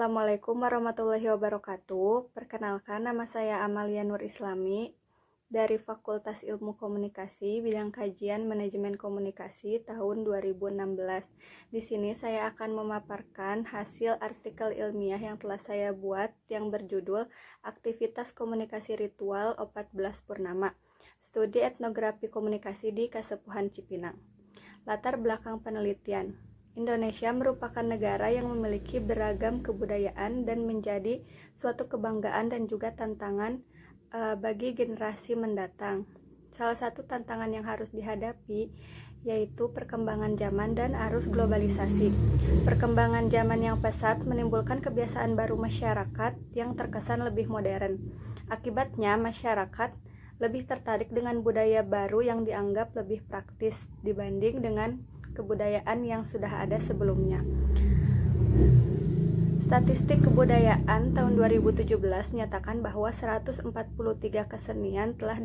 Assalamualaikum warahmatullahi wabarakatuh. Perkenalkan, nama saya Amalia Nur Islami dari Fakultas Ilmu Komunikasi, bidang kajian Manajemen Komunikasi tahun 2016. Di sini saya akan memaparkan hasil artikel ilmiah yang telah saya buat yang berjudul Aktivitas Komunikasi Ritual Opat Belas Purnama, Studi Etnografi Komunikasi di Kasepuhan Cipinang. Latar belakang penelitian. Indonesia merupakan negara yang memiliki beragam kebudayaan dan menjadi suatu kebanggaan dan juga tantangan bagi generasi mendatang. Salah satu tantangan yang harus dihadapi yaitu perkembangan zaman dan arus globalisasi. Perkembangan zaman yang pesat menimbulkan kebiasaan baru masyarakat yang terkesan lebih modern. Akibatnya, masyarakat lebih tertarik dengan budaya baru yang dianggap lebih praktis dibanding dengan kebudayaan yang sudah ada sebelumnya. Statistik kebudayaan tahun 2017 menyatakan bahwa 143 kesenian telah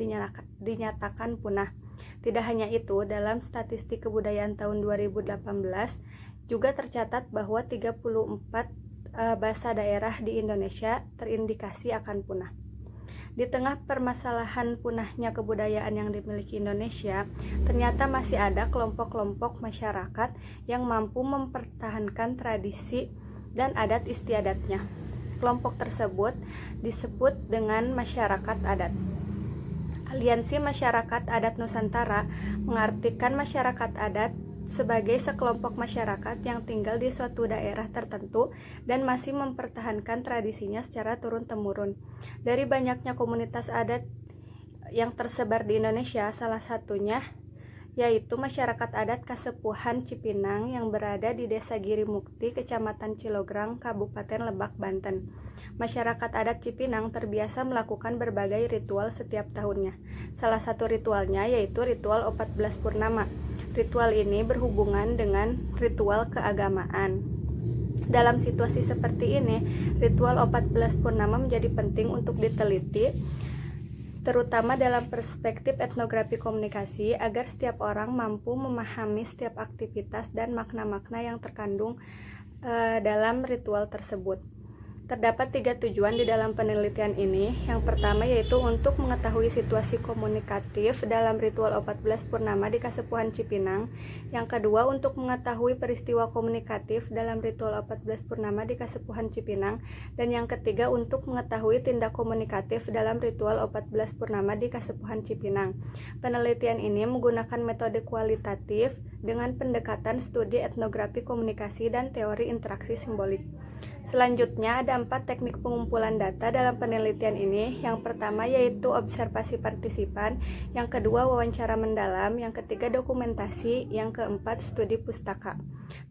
dinyatakan punah. Tidak hanya itu, dalam statistik kebudayaan tahun 2018 juga tercatat bahwa 34 bahasa daerah di Indonesia terindikasi akan punah. Di tengah permasalahan punahnya kebudayaan yang dimiliki Indonesia, ternyata masih ada kelompok-kelompok masyarakat yang mampu mempertahankan tradisi dan adat istiadatnya. Kelompok tersebut disebut dengan masyarakat adat. Aliansi Masyarakat Adat Nusantara mengartikan masyarakat adat sebagai sekelompok masyarakat yang tinggal di suatu daerah tertentu dan masih mempertahankan tradisinya secara turun-temurun. Dari banyaknya komunitas adat yang tersebar di Indonesia, salah satunya yaitu masyarakat adat Kasepuhan Cipinang yang berada di Desa Girimukti, Kecamatan Cilograng, Kabupaten Lebak, Banten. Masyarakat adat Cipinang terbiasa melakukan berbagai ritual setiap tahunnya. Salah satu ritualnya yaitu ritual Opat Belas Purnama. Ritual ini berhubungan dengan ritual keagamaan. Dalam situasi seperti ini, ritual Opat Belas Purnama menjadi penting untuk diteliti, terutama dalam perspektif etnografi komunikasi, agar setiap orang mampu memahami setiap aktivitas dan makna-makna yang terkandung dalam ritual tersebut. Terdapat 3 tujuan di dalam penelitian ini. Yang pertama yaitu untuk mengetahui situasi komunikatif dalam ritual Opat Belas Purnama di Kasepuhan Cipinang. Yang kedua untuk mengetahui peristiwa komunikatif dalam ritual Opat Belas Purnama di Kasepuhan Cipinang. Dan yang ketiga untuk mengetahui tindak komunikatif dalam ritual Opat Belas Purnama di Kasepuhan Cipinang. Penelitian ini menggunakan metode kualitatif dengan pendekatan studi etnografi komunikasi dan teori interaksi simbolik. Selanjutnya ada 4 teknik pengumpulan data dalam penelitian ini. Yang pertama yaitu observasi partisipan, yang kedua wawancara mendalam, yang ketiga dokumentasi, yang keempat studi pustaka.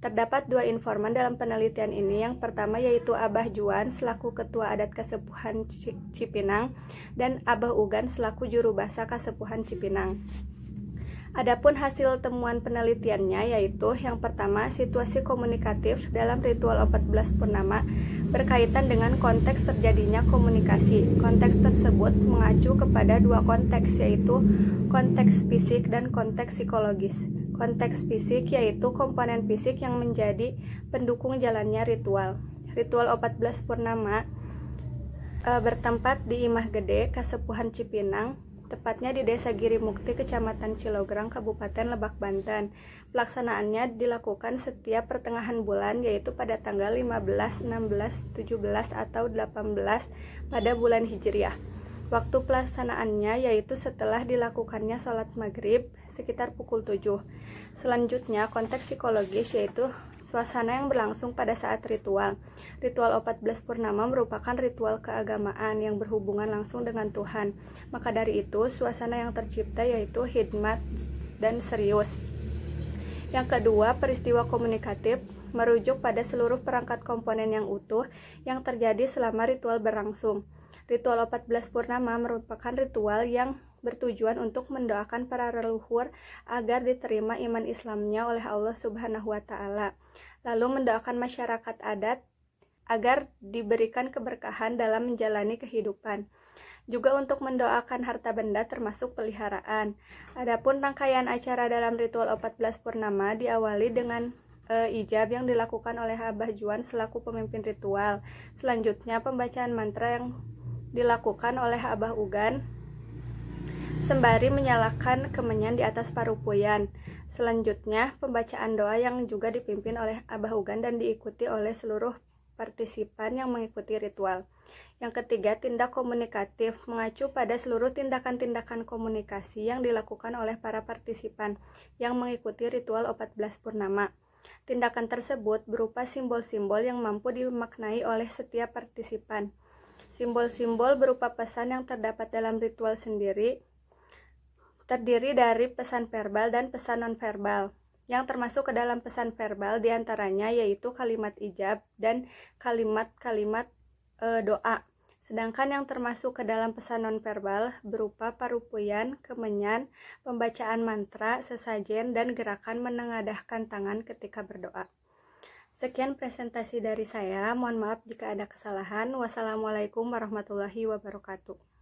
Terdapat 2 informan dalam penelitian ini. Yang pertama yaitu Abah Juan selaku Ketua Adat Kasepuhan Cipinang dan Abah Ugan selaku Juru Bahasa Kasepuhan Cipinang. Adapun hasil temuan penelitiannya yaitu yang pertama, situasi komunikatif dalam ritual Opat Belas Purnama berkaitan dengan konteks terjadinya komunikasi. Konteks tersebut mengacu kepada 2 konteks yaitu konteks fisik dan konteks psikologis. Konteks fisik yaitu komponen fisik yang menjadi pendukung jalannya ritual. Ritual Opat Belas Purnama bertempat di Imah Gede, Kasepuhan Cipinang, tepatnya di Desa Girimukti, Kecamatan Cilograng, Kabupaten Lebak, Banten. Pelaksanaannya dilakukan setiap pertengahan bulan, yaitu pada tanggal 15, 16, 17, atau 18 pada bulan Hijriah. Waktu pelaksanaannya yaitu setelah dilakukannya sholat maghrib sekitar pukul 7. Selanjutnya, konteks psikologis yaitu suasana yang berlangsung pada saat ritual. Ritual Opat Belas Purnama merupakan ritual keagamaan yang berhubungan langsung dengan Tuhan. Maka dari itu, suasana yang tercipta yaitu hikmat dan serius. Yang kedua, peristiwa komunikatif merujuk pada seluruh perangkat komponen yang utuh yang terjadi selama ritual berlangsung. Ritual Opat Belas Purnama merupakan ritual yang bertujuan untuk mendoakan para leluhur agar diterima iman Islamnya oleh Allah Subhanahu wa Ta'ala. Lalu mendoakan masyarakat adat agar diberikan keberkahan dalam menjalani kehidupan. Juga untuk mendoakan harta benda termasuk peliharaan. Adapun rangkaian acara dalam ritual Opat Belas Purnama diawali dengan ijab yang dilakukan oleh Abah Juan selaku pemimpin ritual. Selanjutnya pembacaan mantra yang dilakukan oleh Abah Ugan sembari menyalakan kemenyan di atas parupuyan. Selanjutnya pembacaan doa yang juga dipimpin oleh Abah Ugan dan diikuti oleh seluruh partisipan yang mengikuti ritual. Yang ketiga, tindak komunikatif mengacu pada seluruh tindakan-tindakan komunikasi yang dilakukan oleh para partisipan yang mengikuti ritual 14 Purnama. Tindakan tersebut berupa simbol-simbol yang mampu dimaknai oleh setiap partisipan. Simbol-simbol berupa pesan yang terdapat dalam ritual sendiri terdiri dari pesan verbal dan pesan nonverbal. Yang termasuk ke dalam pesan verbal diantaranya yaitu kalimat ijab dan kalimat-kalimat doa. Sedangkan yang termasuk ke dalam pesan nonverbal berupa parupuyan, kemenyan, pembacaan mantra, sesajen, dan gerakan menengadahkan tangan ketika berdoa. Sekian presentasi dari saya. Mohon maaf jika ada kesalahan. Wassalamualaikum warahmatullahi wabarakatuh.